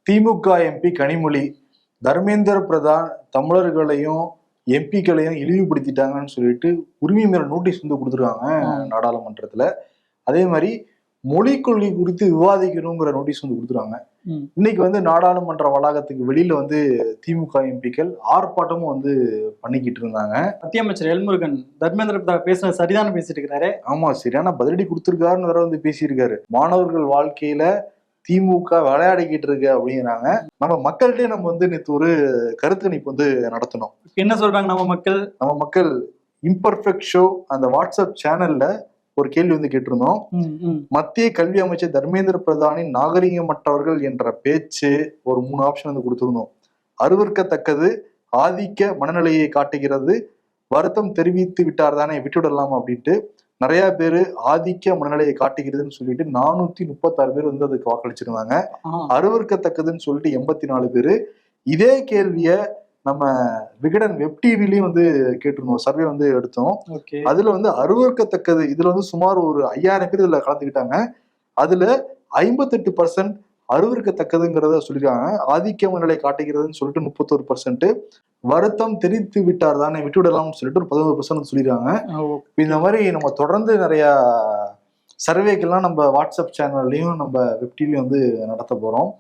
திமுக MP Kanimozhi, Dharmendra Pradhan தமிழர்களையும் எம்பிக்களையும் இழிவுபடுத்திட்டாங்கன்னு சொல்லிட்டு உரிமை மீறல் நோட்டீஸ் வந்து கொடுத்துருக்காங்க நாடாளுமன்றத்துல. அதே மாதிரி மொழிக் கொள்கை குறித்து விவாதிக்கணுங்கிற நோட்டீஸ் வந்து கொடுத்துருக்காங்க. இன்னைக்கு வந்து நாடாளுமன்ற வளாகத்துக்கு வெளியில வந்து திமுக எம்பிக்கள் ஆர்ப்பாட்டமும் வந்து பண்ணிக்கிட்டு இருந்தாங்க. மத்திய அமைச்சர் எல்முருகன் தர்மேந்திர பிரதான் பேசுறது சரிதான பேசிட்டு இருக்கிறாரு. ஆமா, சரியான பதிலடி கொடுத்திருக்காருன்னு வேற வந்து பேசியிருக்காரு. மாணவர்கள் வாழ்க்கையில திமுக விளையாடிக்கிட்டு இருக்கு அப்படிங்கிறாங்க. நம்ம மக்கள்கிட்டே நம்ம வந்து நேற்று ஒரு கருத்தணிப்பு வந்து நடத்தணும். என்ன சொல்றாங்க நம்ம மக்கள் இம்பர்ஃபெக்ட் ஷோ அந்த வாட்ஸ்அப் சேனல்ல ஒரு கேள்வி வந்து கேட்டிருந்தோம். மத்திய கல்வி அமைச்சர் தர்மேந்திர பிரதானின் நாகரிகமற்றவர்கள் என்ற பேச்சு ஒரு 3 ஆப்ஷன் வந்து கொடுத்திருந்தோம். அருவருக்கத்தக்கது, ஆதிக்க மனநிலையை காட்டுகிறது, வருத்தம் தெரிவித்து விட்டார் தானே விட்டுவிடலாம் அப்படின்ட்டு நிறைய பேரு ஆதிக்க மனநிலையை காட்டுகிறதுன்னு சொல்லிட்டு 436 பேர் வந்து அதுக்கு வாக்களிச்சிருந்தாங்க. அருவருக்கத்தக்கதுன்னு சொல்லிட்டு 84 பேரு. இதே கேள்விய நம்ம விகடன் வெப் டிவிலையும் வந்து கேட்டிருந்தோம், சர்வே வந்து எடுத்தோம். அதுல வந்து அருவருக்கத்தக்கது இதுல வந்து சுமார் ஒரு 5000 பேர் இதுல கலந்துக்கிட்டாங்க. அதுல 58% அருவருக்கத்தக்கதுங்கிறத சொல்லிருக்காங்க. ஆதிக்க மனநிலை காட்டுகிறதுன்னு சொல்லிட்டு 31%, வருத்தம் தெரிவித்து விட்டார் தானே விட்டுவிடலாம்னு சொல்லிட்டு ஒரு 11% சொல்லிருக்காங்க. இந்த மாதிரி நம்ம தொடர்ந்து நிறைய சர்வேக்கெல்லாம் நம்ம வாட்ஸ்அப் சேனல்லையும் நம்ம வெப் டிவிலையும் வந்து நடத்த போறோம்.